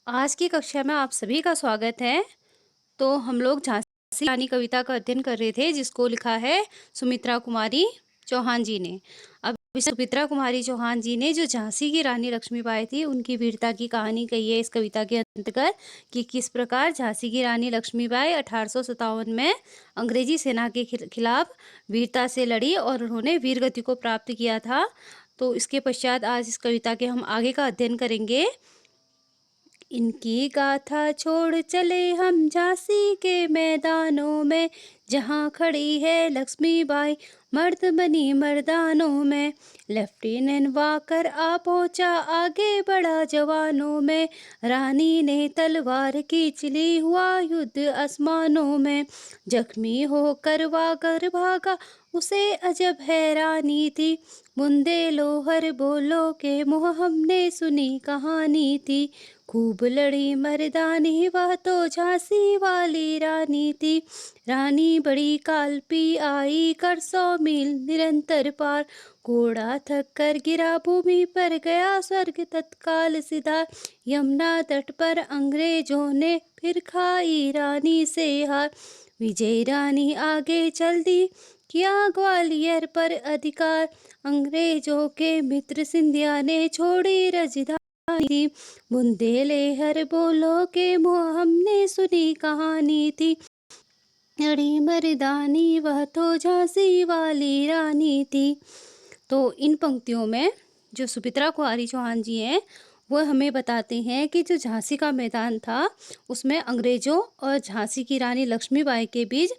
आज की कक्षा में आप सभी का स्वागत है। तो हम लोग झांसी की रानी कविता का अध्ययन कर रहे थे, जिसको लिखा है सुमित्रा कुमारी चौहान जी ने। अब इस सुमित्रा कुमारी चौहान जी ने जो झांसी की रानी लक्ष्मीबाई थी, उनकी वीरता की कहानी कही है इस कविता के अंतर्गत कि किस प्रकार झांसी की रानी लक्ष्मीबाई 1857 में अंग्रेजी सेना के खिलाफ वीरता से लड़ी और उन्होंने वीर गति को प्राप्त किया था। तो इसके पश्चात आज इस कविता के हम आगे का अध्ययन करेंगे। इनकी गाथा छोड़ चले हम झांसी के मैदानों में, जहाँ खड़ी है लक्ष्मीबाई मर्द बनी मर्दानों में। लेफ्टिनेंट वाकर आ पहुंचा आगे बढ़ा जवानों में, रानी ने तलवार खींच ली हुआ युद्ध आसमानों में। जख्मी होकर वाकर भागा उसे अजब हैरानी थी, बुंदे लोहर बोलो के मुँह हमने सुनी कहानी थी। खूब लड़ी मर्दानी वह तो झांसी वाली रानी थी, रानी बड़ी कालपी आई कर 100 मील निरंतर पार। घोड़ा थक कर गिरा भूमि पर गया स्वर्ग तत्काल सिधार, यमुना तट पर अंग्रेजों ने फिर खाई रानी से हार। विजय रानी आगे चल दी किया ग्वालियर पर अधिकार, अंग्रेजों के मित्र सिंधिया ने छोड़ी राजधानी थी। बुंदेलहर बोलो के मुँह हमने सुनी कहानी थी, अड़ी मर्दानी वह तो झांसी वाली रानी थी। तो इन पंक्तियों में जो सुमित्रा कुमारी चौहान जी हैं, वो हमें बताते हैं कि जो झांसी का मैदान था, उसमें अंग्रेजों और झांसी की रानी लक्ष्मीबाई के बीच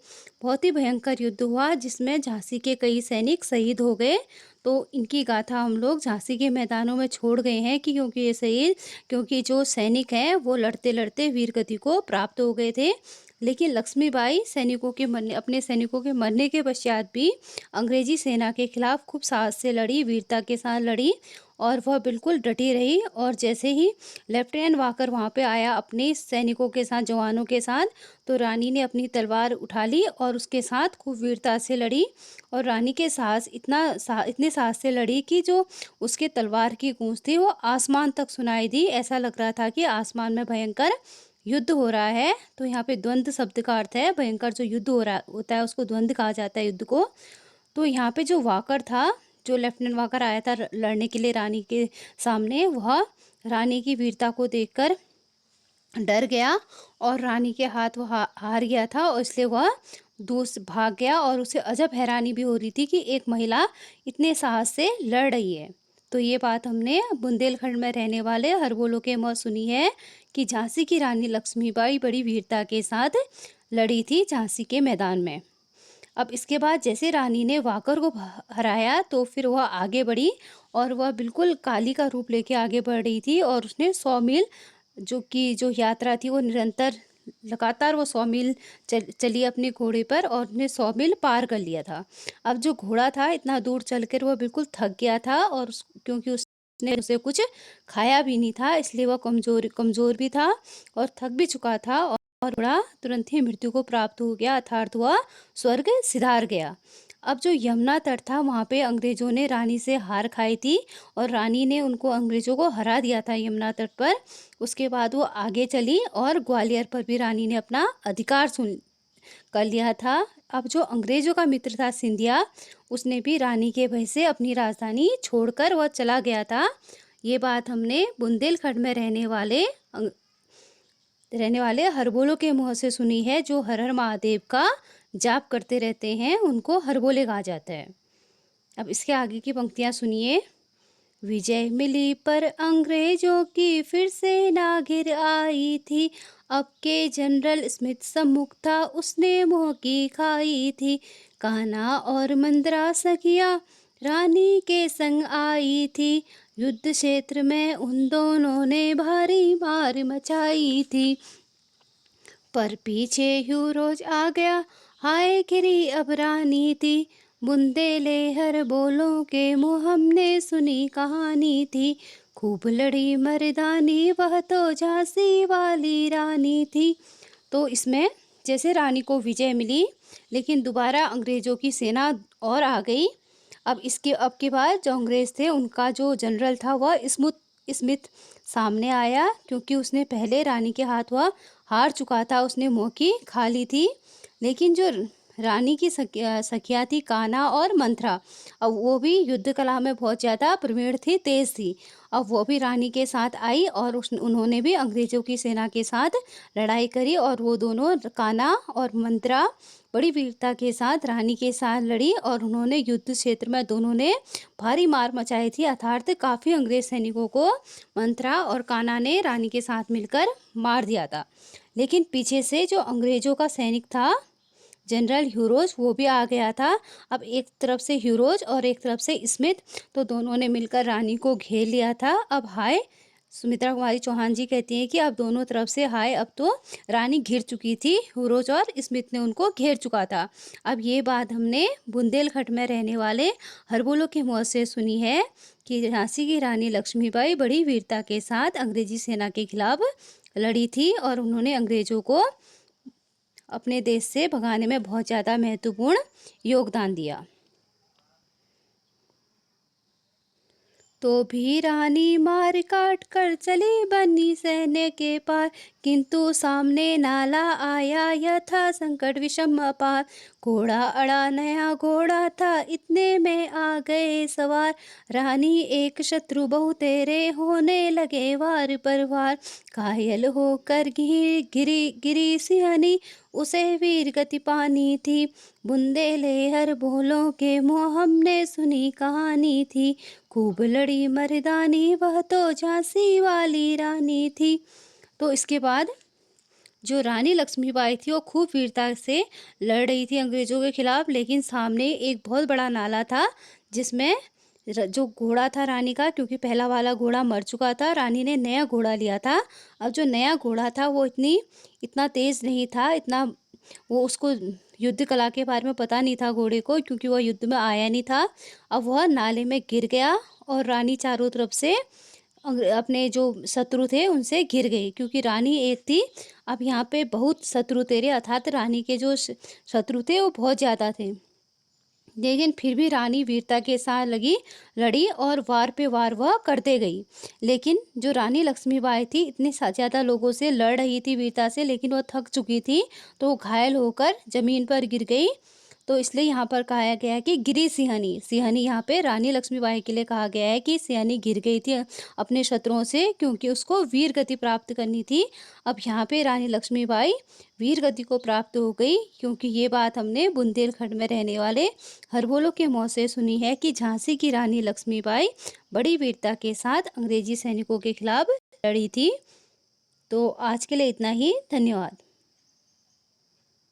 बहुत ही भयंकर युद्ध हुआ, जिसमें झांसी के कई सैनिक शहीद हो गए। तो इनकी गाथा हम लोग झांसी के मैदानों में छोड़ गए हैं कि क्योंकि जो सैनिक हैं वो लड़ते लड़ते वीर गति को प्राप्त हो गए थे। लेकिन लक्ष्मीबाई अपने सैनिकों के मरने के पश्चात भी अंग्रेजी सेना के खिलाफ खूब साहस से लड़ी, वीरता के साथ लड़ी और वह बिल्कुल डटी रही। और जैसे ही लेफ्टिनेंट वाकर वहाँ पे आया अपने सैनिकों के साथ, जवानों के साथ, तो रानी ने अपनी तलवार उठा ली और उसके साथ खूब वीरता से लड़ी। और रानी के इतने साहस से लड़ी कि जो उसके तलवार की गूंज थी वो आसमान तक सुनाई दी। ऐसा लग रहा था कि आसमान में भयंकर युद्ध हो रहा है। तो यहाँ पे द्वंद्व शब्द का अर्थ है भयंकर। जो युद्ध हो रहा होता है उसको द्वंद्व कहा जाता है, युद्ध को। तो यहाँ पे जो वाकर था, जो लेफ्टिनेंट वाकर आया था लड़ने के लिए रानी के सामने, वह रानी की वीरता को देखकर डर गया और रानी के हाथ वह हार गया था, और इसलिए वह दूर भाग गया। और उसे अजब हैरानी भी हो रही थी कि एक महिला इतने साहस से लड़ रही है। तो ये बात हमने बुंदेलखंड में रहने वाले हरबोलों के मुँह सुनी है कि झांसी की रानी लक्ष्मीबाई बड़ी वीरता के साथ लड़ी थी झांसी के मैदान में। अब इसके बाद जैसे रानी ने वाकर को हराया, तो फिर वह आगे बढ़ी और वह बिल्कुल काली का रूप लेके आगे बढ़ रही थी। और उसने 100 मील जो यात्रा थी वो निरंतर लगातार वो 100 मील चली अपने घोड़े पर, और उसने 100 मील पार कर लिया था। अब जो घोड़ा था इतना दूर चलकर वह बिल्कुल थक गया था, और क्योंकि उसने उसे कुछ खाया भी नहीं था, इसलिए वह कमजोर कमजोर भी था और थक भी चुका था। और घोड़ा तुरंत ही मृत्यु को प्राप्त हो गया, अर्थात वह स्वर्ग सिधार गया। अब जो यमुना तट था वहाँ पे अंग्रेजों ने रानी से हार खाई थी, और रानी ने अंग्रेजों को हरा दिया था यमुना तट पर। उसके बाद वो आगे चली और ग्वालियर पर भी रानी ने अपना अधिकार सुन कर लिया था। अब जो अंग्रेजों का मित्र था सिंधिया, उसने भी रानी के भय से अपनी राजधानी छोड़कर वह चला गया था। ये बात हमने बुंदेलखंड में रहने वाले हरबोलों के मुँह से सुनी है। जो हर हर महादेव का जाप करते रहते हैं उनको हरबोले कहा जाता है। अब इसके आगे की पंक्तियाँ सुनिए। विजय मिली पर अंग्रेजों की फिर से ना घिर आई थी, अब के जनरल स्मिथ सम्मुख था उसने मुँह की खाई थी। कान्हा और मंदरा सखिया रानी के संग आई थी, युद्ध क्षेत्र में उन दोनों ने भारी मार मचाई थी। पर पीछे यूरोज आ गया, हाय गिरी अब रानी थी, बुंदेलहर बोलों के मुँह हमने सुनी कहानी थी। खूब लड़ी मर्दानी वह तो झांसी वाली रानी थी। तो इसमें जैसे रानी को विजय मिली, लेकिन दोबारा अंग्रेजों की सेना और आ गई। अब के बाद जो अंग्रेज थे उनका जो जनरल था वह स्मिथ सामने आया, क्योंकि उसने पहले रानी के हाथ वह हार चुका था, उसने मौकी खा ली थी। लेकिन जो रानी की सखियाँ थी कान्हा और मंथरा, अब वो भी युद्ध कला में बहुत ज़्यादा प्रवीण थी, तेज़ थी। अब वो भी रानी के साथ आई और उन्होंने भी अंग्रेज़ों की सेना के साथ लड़ाई करी, और वो दोनों कान्हा और मंथरा बड़ी वीरता के साथ रानी के साथ लड़ी, और उन्होंने युद्ध क्षेत्र में दोनों ने भारी मार मचाई थी। अर्थात काफ़ी अंग्रेज सैनिकों को मंथरा और कान्हा ने रानी के साथ मिलकर मार दिया था। लेकिन पीछे से जो अंग्रेजों का सैनिक था, जनरल ह्यूरोज, वो भी आ गया था। अब एक तरफ से ह्यूरोज और एक तरफ से स्मिथ, तो दोनों ने मिलकर रानी को घेर लिया था। अब हाय सुमित्रा कुमारी चौहान जी कहती हैं कि अब दोनों तरफ से हाय, अब तो रानी घिर चुकी थी, ह्यूरोज और स्मिथ ने उनको घेर चुका था। अब ये बात हमने बुंदेलखंड में रहने वाले हरबोलों के मुँह से सुनी है कि झांसी की रानी लक्ष्मीबाई बड़ी वीरता के साथ अंग्रेजी सेना के खिलाफ लड़ी थी, और उन्होंने अंग्रेजों को अपने देश से भगाने में बहुत ज़्यादा महत्वपूर्ण योगदान दिया। तो भी रानी मार काट कर चली बनी सैन्य के पार, किंतु सामने नाला आया, यह था संकट विषम अपार। घोड़ा अड़ा नया घोड़ा था, इतने में आ गए सवार। रानी एक शत्रु बहु तेरे, होने लगे वार पर वार। घायल होकर गिरी गिरी सिंहनी, उसे वीर गति पानी थी। बुंदेले हर बोलों के मुँह, हमने सुनी कहानी थी। खूब लड़ी मर्दानी, वह तो झांसी वाली रानी थी। तो इसके बाद जो रानी लक्ष्मीबाई थी वो खूब वीरता से लड़ रही थी अंग्रेजों के खिलाफ, लेकिन सामने एक बहुत बड़ा नाला था, जिसमें जो घोड़ा था रानी का, क्योंकि पहला वाला घोड़ा मर चुका था, रानी ने नया घोड़ा लिया था। अब जो नया घोड़ा था वो इतना तेज़ नहीं था, इतना वो उसको युद्ध कला के बारे में पता नहीं था घोड़े को, क्योंकि वह युद्ध में आया नहीं था। अब वह नाले में गिर गया, और रानी चारों तरफ से अपने जो शत्रु थे उनसे घिर गई, क्योंकि रानी एक थी। अब यहाँ पे बहुत शत्रु थे, अर्थात रानी के जो शत्रु थे वो बहुत ज़्यादा थे। लेकिन फिर भी रानी वीरता के साथ लड़ी, और वार पे वार वह करते गई। लेकिन जो रानी लक्ष्मीबाई थी, इतने ज़्यादा लोगों से लड़ रही थी वीरता से, लेकिन वह थक चुकी थी, तो वो घायल होकर ज़मीन पर गिर गई। तो इसलिए यहाँ पर कहा गया है कि गिरी सिंहनी, सिंहनी यहाँ पे रानी लक्ष्मीबाई के लिए कहा गया है कि सिंहनी गिर गई थी अपने शत्रुओं से, क्योंकि उसको वीर गति प्राप्त करनी थी। अब यहाँ पे रानी लक्ष्मीबाई वीर गति को प्राप्त हो गई, क्योंकि ये बात हमने बुंदेलखंड में रहने वाले हरबोलों के मुँह से सुनी है कि झांसी की रानी लक्ष्मीबाई बड़ी वीरता के साथ अंग्रेजी सैनिकों के खिलाफ लड़ी थी। तो आज के लिए इतना ही, धन्यवाद।